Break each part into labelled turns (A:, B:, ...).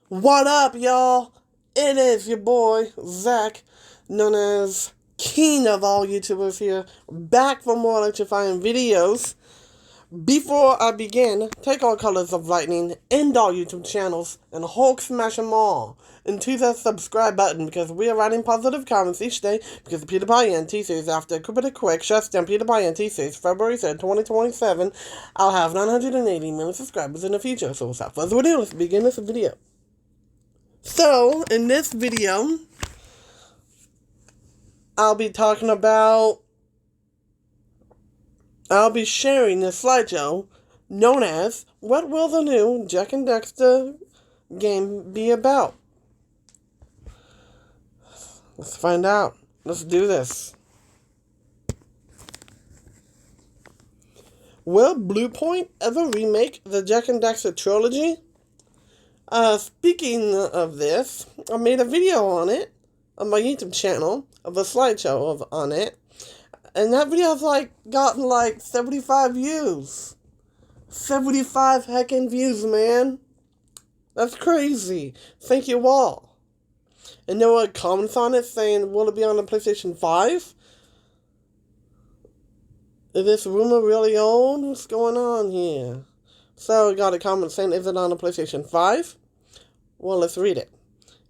A: What up, y'all? It is your boy, Zach, known as King of all YouTubers here, back for more electrifying videos. Before I begin, take all colors of lightning, end all YouTube channels, and Hulk smash them all. And to that subscribe button, because we are writing positive comments each day, because the PewDiePie and T-Series, after Cooper Quick shuts down PewDiePie and T-Series February 3rd, 2027, I'll have 980 million subscribers in the future. So without further ado, let's begin this video. So, in this video, I'll be sharing the slideshow known as What Will the New Jak and Daxter Game Be About? Let's find out. Let's do this. Will Bluepoint ever remake the Jak and Daxter trilogy? Speaking of this, I made a video on it on my YouTube channel of a slideshow on it, and that video has gotten 75 views. 75 heckin' views, man. That's crazy. Thank you all. And there were comments on it saying, will it be on the PlayStation 5? Is this rumor really old? What's going on here? So I got a comment saying, is it on the PlayStation 5? Well, let's read it.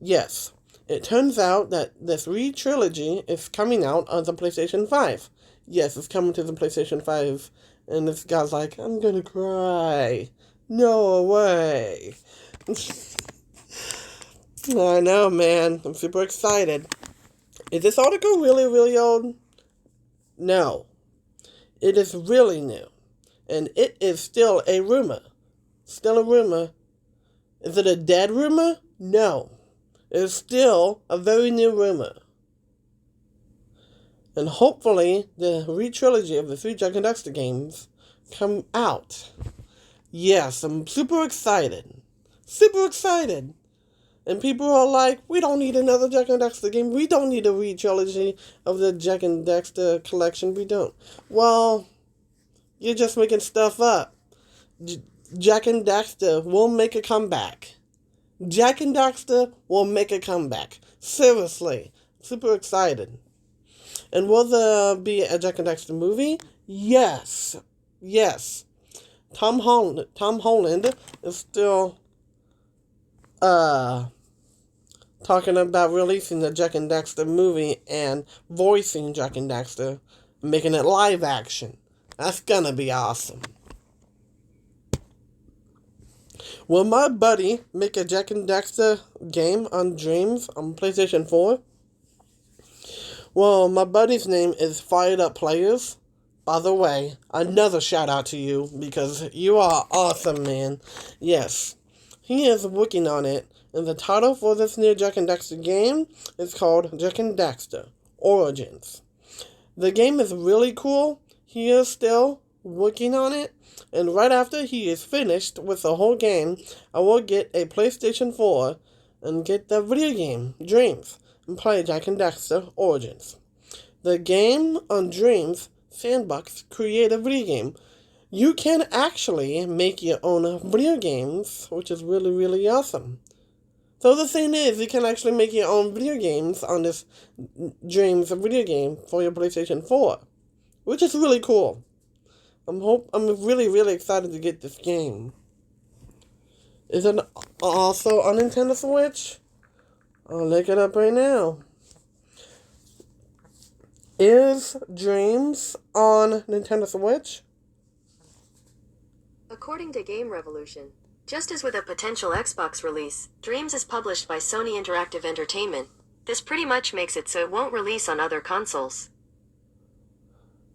A: Yes, it turns out that this re-trilogy is coming out on the PlayStation 5. Yes, it's coming to the PlayStation 5. And this guy's like, I'm gonna cry. No way. I know, man. I'm super excited. Is this article really, really old? No. It is really new. And it is still a rumor. Still a rumor. Is it a dead rumor? No. It is still a very new rumor. And hopefully the re-trilogy of the 3 Jak and Daxter games come out. Yes, I'm super excited. Super excited. And people are like, we don't need another Jak and Daxter game. We don't need a re-trilogy of the Jak and Daxter collection. We don't. Well, you're just making stuff up. Jak and Daxter will make a comeback. Jak and Daxter will make a comeback. Seriously. Super excited. And will there be a Jak and Daxter movie? Yes. Yes. Tom Holland is still talking about releasing the Jak and Daxter movie and voicing Jak and Daxter, making it live action. That's gonna be awesome. Will my buddy make a Jak and Daxter game on Dreams on PlayStation 4? Well, my buddy's name is Fired Up Players. By the way, another shout out to you because you are awesome, man. Yes, he is working on it, and the title for this new Jak and Daxter game is called Jak and Daxter Origins. The game is really cool. He is still working on it, and right after he is finished with the whole game, I will get a PlayStation 4 and get the video game, Dreams, and play Jak and Daxter Origins. The game on Dreams Sandbox create a video game. You can actually make your own video games, which is really, really awesome. So the thing is, you can actually make your own video games on this Dreams video game for your PlayStation 4, which is really cool. I'm really, really excited to get this game. Is it also on Nintendo Switch? I'll look it up right now. Is Dreams on Nintendo Switch?
B: According to Game Revolution, just as with a potential Xbox release, Dreams is published by Sony Interactive Entertainment. This pretty much makes it so it won't release on other consoles.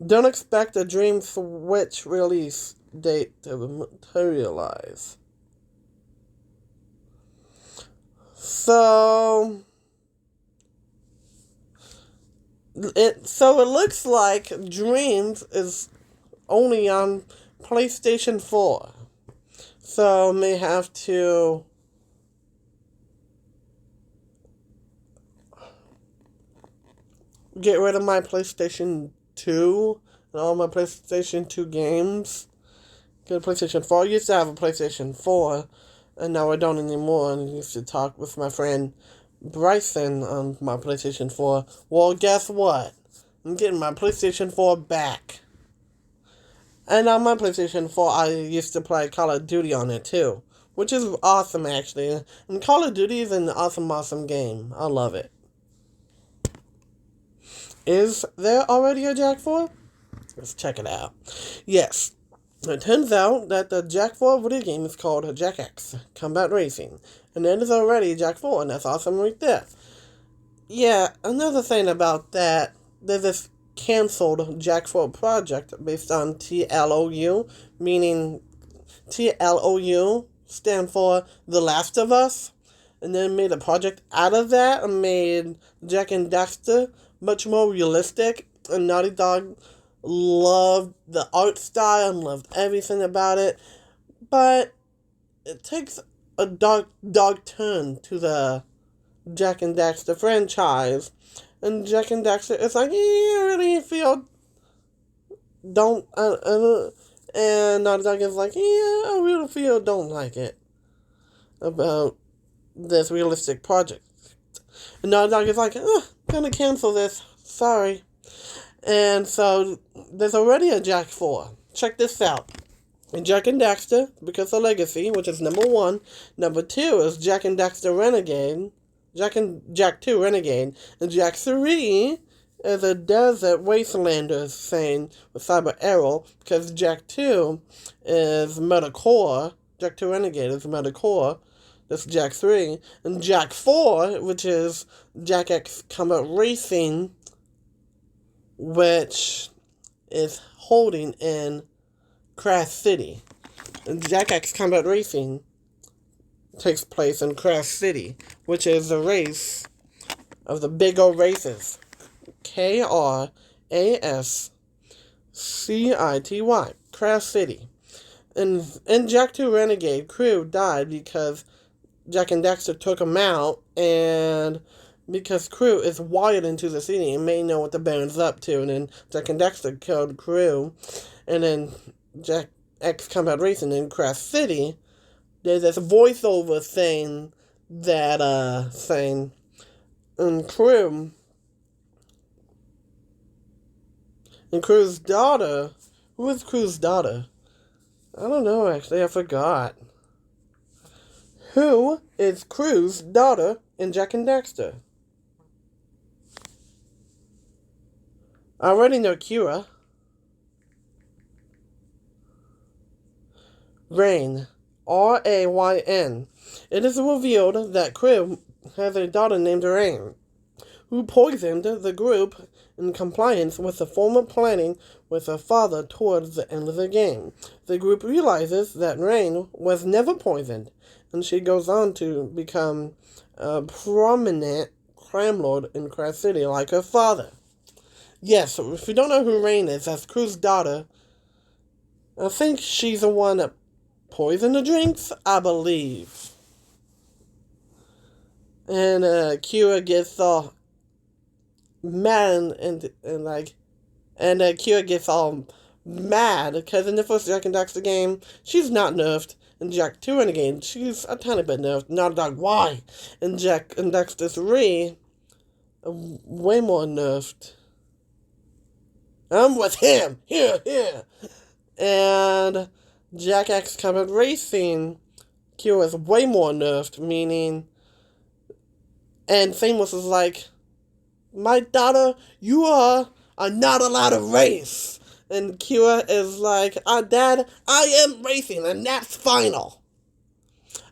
A: Don't expect a Dream Switch release date to materialize. So it looks like Dreams is only on PlayStation 4. So may have to get rid of my PlayStation 2 and all my PlayStation 2 games. Get a PlayStation 4. I used to have a PlayStation 4, And now I don't anymore, and I used to talk with my friend Bryson on my PlayStation 4. Well, guess what? I'm getting my PlayStation 4 back. And on my PlayStation 4, I used to play Call of Duty on it too, which is awesome actually. And Call of Duty is an awesome game. I love it. Is there already a Jack 4? Let's check it out. Yes. It turns out that the Jack 4 video game is called Jack X Combat Racing. And it is already Jack 4, and that's awesome right there. Yeah, another thing about that, there's this canceled Jack 4 project based on TLOU, meaning TLOU stand for The Last of Us, and then made a project out of that and made Jack and Daxter much more realistic, and Naughty Dog loved the art style and loved everything about it, but it takes a dark turn to the Jack and Daxter franchise, and Jack and Daxter is like, I really feel and Naughty Dog is like, I really feel don't like it about this realistic project. And Naughty Dog is like, I'm gonna cancel this, sorry. And so, there's already a Jack 4. Check this out. Jack and Daxter, because of Legacy, which is number 1. Number 2 is Jack and Daxter Renegade. Jack 2 Renegade. And Jack 3 is a Desert Wastelanders thing with Cyber Arrow, because Jack 2 is Metacore. Jack 2 Renegade is Metacore. That's Jack 3. And Jack 4, which is Jack X Combat Racing, which is holding in Crash City. And Jack X Combat Racing takes place in Crash City, which is the race of the big old races. KRASCITY. Crash City. And in Jack 2 Renegade, Crew died because Jack and Daxter took him out, and because Crew is wired into the city and may know what the Baron's up to, and then Jack and Daxter killed Crew, and then Jack X Combat Racing in Crash City, there's this voiceover saying that, and Crew's daughter, who is Crew's daughter? I don't know, actually, I forgot. Who is Crew's daughter in Jack and Daxter? I already know Kira. Rain. Rayn. It is revealed that Crew has a daughter named Rain, who poisoned the group in compliance with the former planning with her father towards the end of the game. The group realizes that Rain was never poisoned, and she goes on to become a prominent crime lord in Crash City like her father. Yes, if you don't know who Rain is, that's Crew's daughter. I think she's the one that poisoned the drinks, I believe. And Kira gets all mad and Kira gets all mad because in the first Jack and Daxter game, she's not nerfed. In Jack 2 Renegade, she's a tiny bit nerfed. Naughty Dog, why? In Jack and Daxter 3, way more nerfed. I'm with him! Here! And Jack X Combat Racing, Kira is way more nerfed, meaning... And Famous is like, my daughter, you are not allowed to race. And Kira is like, Dad, I am racing, and that's final.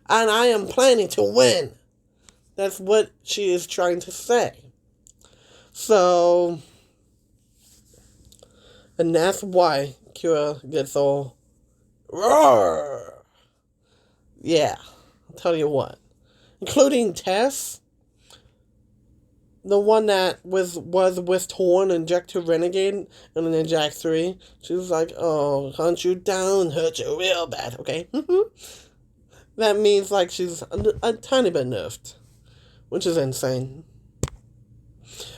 A: And I am planning to win. That's what she is trying to say. So... And that's why Kira gets all roar. Yeah, I'll tell you what. Including Tess, the one that was with Torn in Jack 2 Renegade and then Jack 3, she was like, oh, hunt you down, hurt you real bad, okay? That means like she's a tiny bit nerfed, which is insane.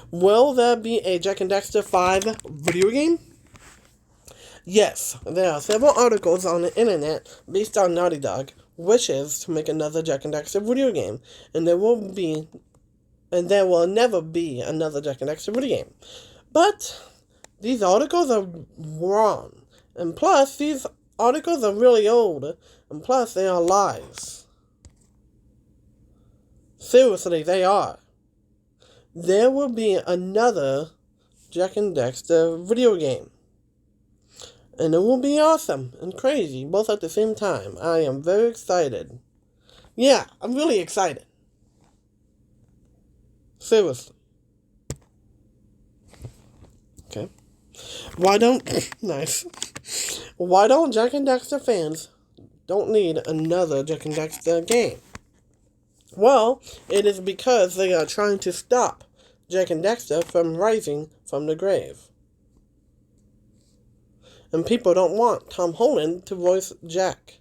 A: Will there be a Jack and Daxter 5 video game? Yes, there are several articles on the internet based on Naughty Dog, wishes to make another Jak and Daxter video game, and there will never be another Jak and Daxter video game. But these articles are wrong, and plus these articles are really old, and plus they are lies. Seriously, they are. There will be another Jak and Daxter video game. And it will be awesome and crazy, both at the same time. I am very excited. Yeah, I'm really excited. Seriously. Okay. Nice. Why don't Jak and Daxter fans don't need another Jak and Daxter game? Well, it is because they are trying to stop Jak and Daxter from rising from the grave. And people don't want Tom Holland to voice Jak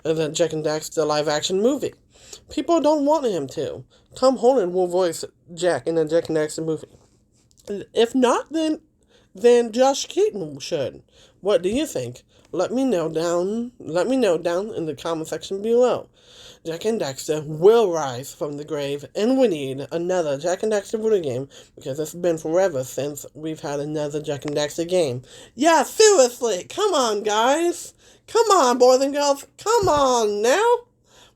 A: in the Jak and Daxter live-action movie. People don't want him to. Tom Holland will voice Jak in the Jak and Daxter movie. If not, then Josh Keaton should. What do you think? Let me know down in the comment section below. Jak and Daxter will rise from the grave, and we need another Jak and Daxter video game, because it's been forever since we've had another Jak and Daxter game. Yeah, seriously, come on, guys. Come on, boys and girls. Come on, now.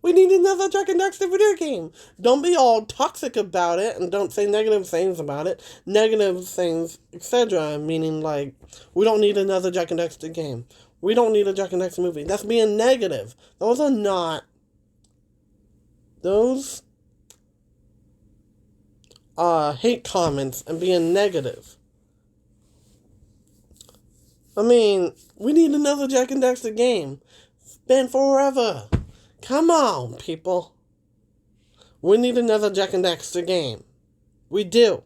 A: We need another Jak and Daxter video game. Don't be all toxic about it, and don't say negative things about it. Negative things, etc. Meaning, like, we don't need another Jak and Daxter game. We don't need a Jak and Daxter movie. That's being negative. Those are not... Those are hate comments and being negative. I mean, we need another Jak and Daxter game. It's been forever. Come on, people. We need another Jak and Daxter game. We do.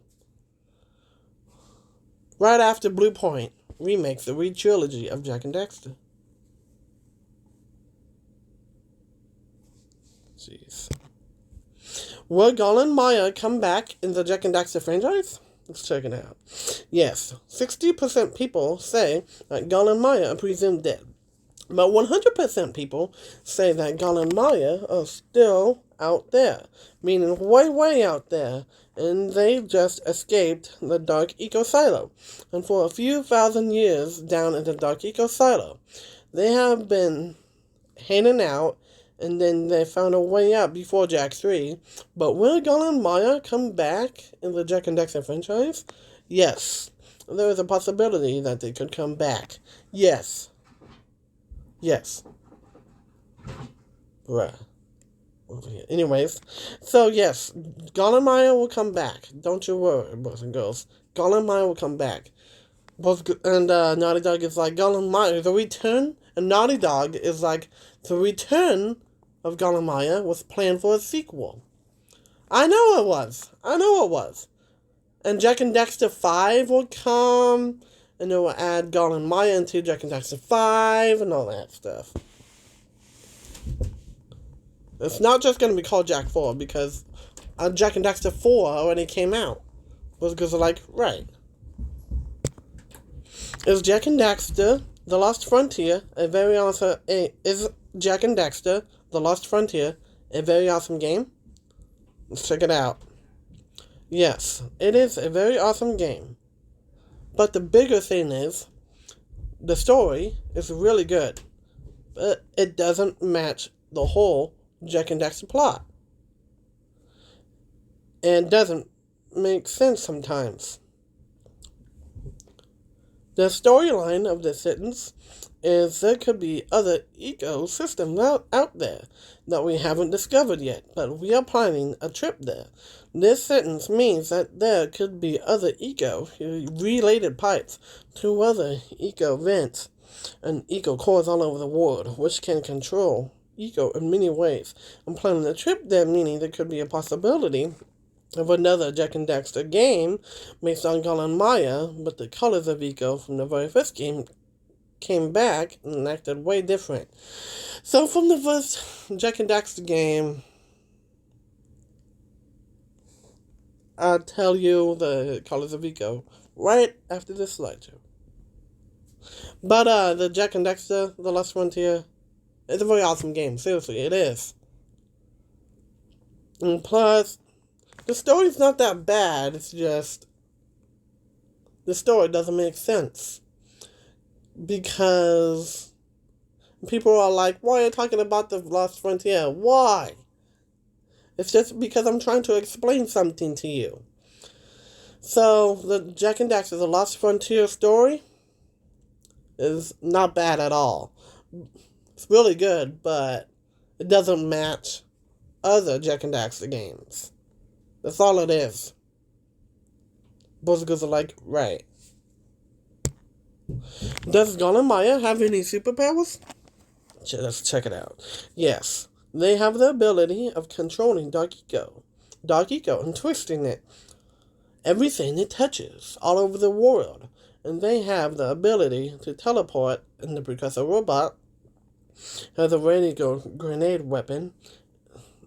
A: Right after Blue Point remakes the re-trilogy of Jak and Daxter. Jeez. Will Gull and Maya come back in the Jak and Daxter franchise? Let's check it out. Yes, 60% people say that Gull and Maya are presumed dead. But 100% people say that Gull and Maya are still out there. Meaning way, way out there. And they just escaped the Dark Eco Silo. And for a few thousand years down in the Dark Eco Silo, they have been hanging out. And then they found a way out before Jak 3. But will Gull and Maya come back in the Jak and Daxter franchise? Yes. There is a possibility that they could come back. Yes. Yes. Bruh. Over here. Anyways. So yes. Gull and Maya will come back. Don't you worry, boys and girls. Gull and Maya will come back. Naughty Dog is like, Gull and Maya, the return. And Naughty Dog is like, the return of Gull and Maya was planned for a sequel. I know it was. And Jak and Daxter 5 will come, and it will add Gull and Maya into Jak and Daxter 5, and all that stuff. It's not just going to be called Jak 4, because Jak and Daxter 4 already came out. Because they're like, right. Is Jak and Daxter The Lost Frontier is Jak and Daxter The Lost Frontier a very awesome game? Let's check it out. Yes, it is a very awesome game. But the bigger thing is, the story is really good. But it doesn't match the whole Jak and Daxter plot. And doesn't make sense sometimes. The storyline of this sentence is there could be other ecosystems out there that we haven't discovered yet, but we are planning a trip there. This sentence means that there could be other related pipes to other eco vents and eco cores all over the world, which can control eco in many ways. I'm planning a trip there, meaning there could be a possibility of another Jak and Daxter game based on Gull and Maya, but the colors of eco from the very first game came back and acted way different. So from the first Jak and Daxter game, I'll tell you the colors of eco right after this slideshow. But the Jak and Daxter, The Lost Frontier, It's a very awesome game. Seriously, it is. And plus, the story's not that bad. It's just the story doesn't make sense. Because people are like, why are you talking about the Lost Frontier? Why? It's just because I'm trying to explain something to you. So, the Jak and Daxter, the Lost Frontier story is not bad at all. It's really good, but it doesn't match other Jak and Daxter games. That's all it is. Both girls are like, right. Does Gon and Maya have any superpowers? Let's check it out. Yes, they have the ability of controlling Dark Eco, and twisting it. Everything it touches all over the world. And they have the ability to teleport, and the precursor robot has a red Eco grenade weapon,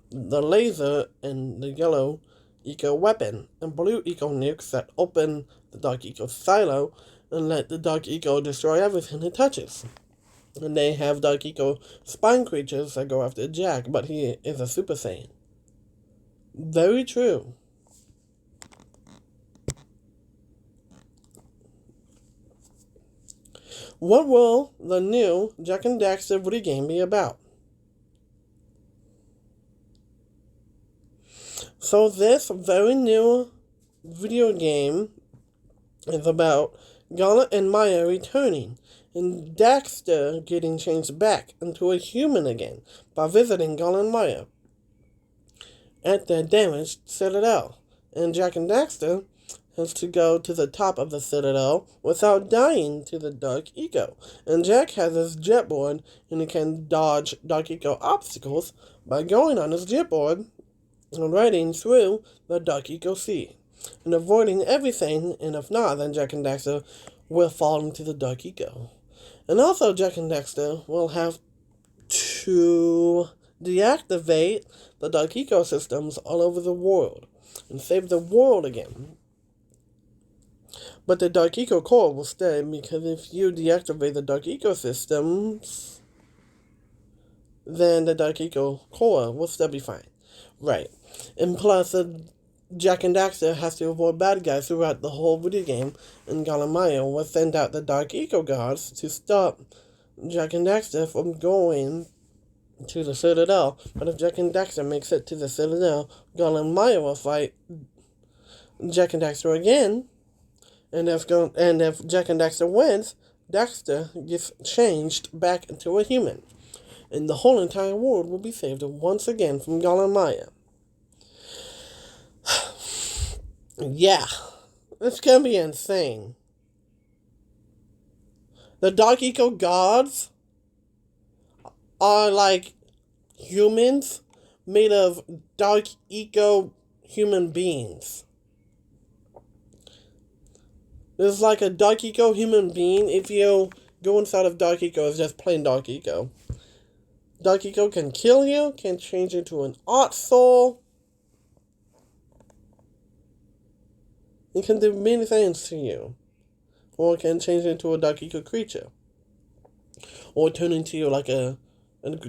A: the laser, and the yellow Eco weapon, and blue Eco nukes that open the Dark Eco silo and let the Dark Eco destroy everything it touches. And they have Dark Eco spine creatures that go after Jak, but he is a Super Saiyan. Very true. What will the new Jak and Daxter video game be about? So this very new video game is about Gon and Maya returning, and Daxter getting changed back into a human again by visiting Gon and Maya at their damaged citadel. And Jak and Daxter has to go to the top of the citadel without dying to the Dark Eco. And Jak has his jetboard, and he can dodge Dark Eco obstacles by going on his jetboard and riding through the Dark Eco Sea and avoiding everything, and if not, then Jak and Daxter will fall into the Dark Eco. And also, Jak and Daxter will have to deactivate the Dark ecosystems all over the world and save the world again. But the Dark Eco core will stay, because if you deactivate the Dark ecosystems, then the Dark Eco core will still be fine. Right. And plus, Jak and Daxter has to avoid bad guys throughout the whole video game, and Gon and Maya will send out the Dark Eco guards to stop Jak and Daxter from going to the Citadel. But if Jak and Daxter makes it to the Citadel, Gon and Maya will fight Jak and Daxter again, and if Jak and Daxter wins, Daxter gets changed back into a human, and the whole entire world will be saved once again from Gon and Maya. Yeah, it's gonna be insane. The Dark Eco gods are like humans made of Dark Eco human beings. There's like a Dark Eco human being. If you go inside of Dark Eco, it's just plain Dark Eco. Dark Eco can kill you, can change into an art soul. It can do many things to you. Or it can change into a Dark Eco creature. Or turn into you like a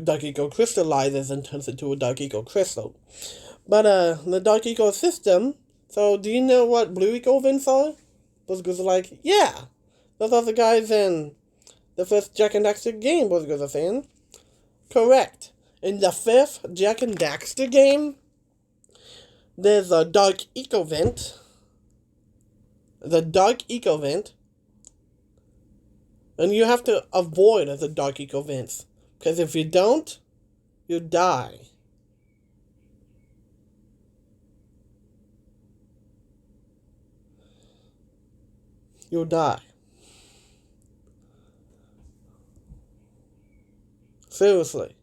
A: Dark Eco crystallizes and turns into a Dark Eco crystal. But the Dark Eco system, so do you know what Blue Eco vents are? Those guys are like, yeah! Those are the guys in the first Jak and Daxter game, those guys are saying. Correct. In the fifth Jak and Daxter game, there's a Dark Eco vent. The Dark Eco vent. And you have to avoid the Dark Eco vents. Because if you don't, you die. You'll die. Seriously.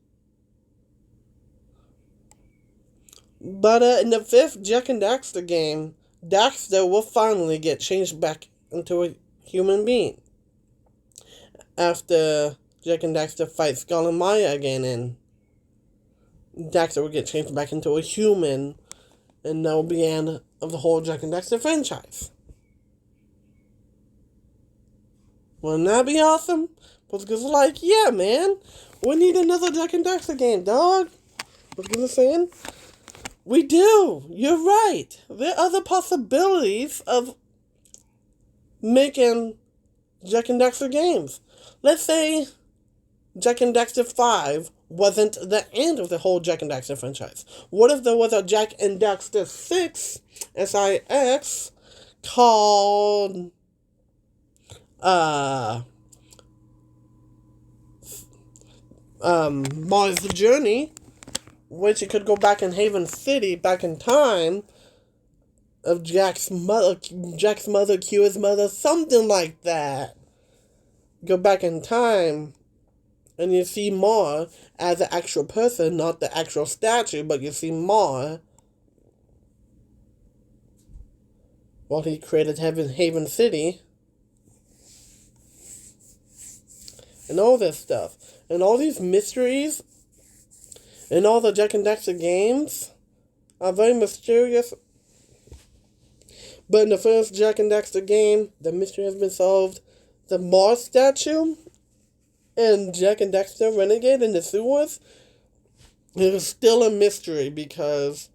A: But in the fifth Jak and Daxter game, Daxter will finally get changed back into a human being. After Jak and Daxter fights Gon and Maya again, and Daxter will get changed back into a human, and that will be the end of the whole Jak and Daxter franchise. Wouldn't that be awesome? Because like, yeah, man, We need another Jak and Daxter game, dog. What was I saying? We do. You're right. There are other possibilities of making Jak and Daxter games. Let's say Jak and Daxter 5 wasn't the end of the whole Jak and Daxter franchise. What if there was a Jak and Daxter 6 SIX called Mars Journey, which you could go back in Haven City, back in time, of Jack's mother, Kira's mother, something like that. Go back in time, and you see Mar as an actual person, not the actual statue, but you see Mar while he created Haven City, and all this stuff. And all these mysteries in all the Jak and Daxter games are very mysterious. But in the first Jak and Daxter game, the mystery has been solved. The Mars statue in Jak and Daxter Renegade in the sewers is still a mystery because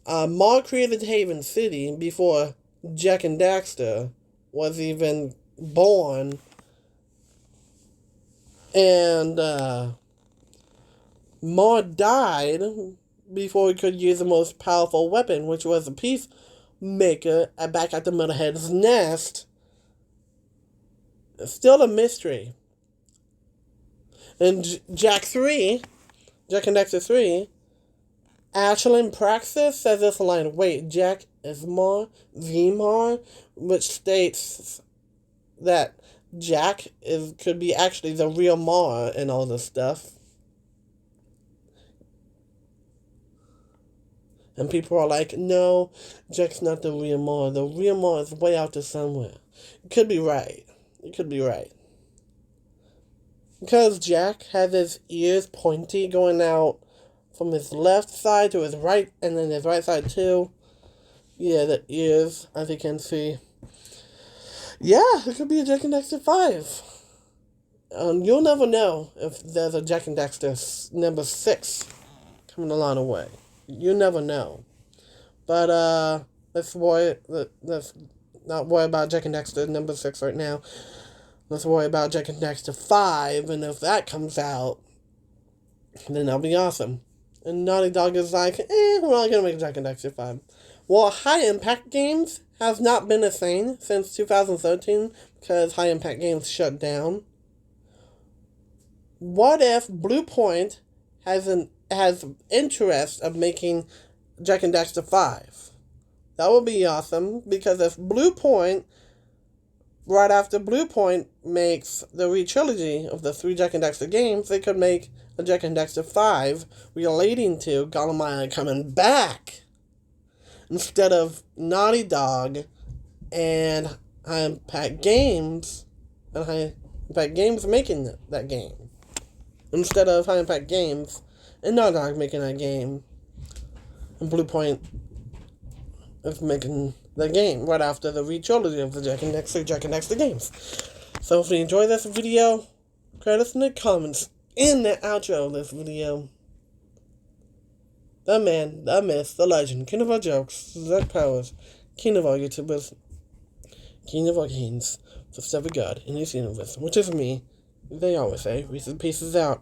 A: Mar created Haven City before Jak and Daxter was even born. And Mar died before he could use the most powerful weapon, which was a peacemaker back at the Motherhead's nest. It's still a mystery. And Jak and Daxter 3, Ashlyn Praxis says this line, wait, Jak is Mar, the Mar, which states that Jak could be actually the real Mar and all this stuff. And people are like, no, Jak's not the real Mar. The real Mar is way out there somewhere. You could be right. You could be right. Because Jak has his ears pointy going out from his left side to his right, and then his right side too. Yeah, the ears, as you can see. Yeah, it could be a Jak and Daxter 5. You'll never know if there's a Jak and Daxter number 6 coming along the way. You never know. But let's not worry about Jak and Daxter number 6 right now. Let's worry about Jak and Daxter 5, and if that comes out, then that'll be awesome. And Naughty Dog is like, we're not gonna make Jak and Daxter 5. Well, High Impact Games has not been a thing since 2013 because High Impact Games shut down. What if Blue Point has interest of making Jak and Daxter 5? That would be awesome, because if Blue Point, right after Blue Point makes the re-trilogy of the 3 Jak and Daxter games, they could make a Jak and Daxter 5 relating to Gollum Island coming back, instead of Naughty Dog and High Impact Games making that game. Instead of High Impact Games and Naughty Dog making that game, and Blue Point is making the game right after the re-trilogy of the Jak and Daxter games. So if you enjoy this video, credit us in the comments in the outro of this video. The man, the myth, the legend, king of our jokes, Zach Powers, king of all YouTubers, king of all kings, the stuff of God in this universe, which is me. They always say, Reese's Pieces out.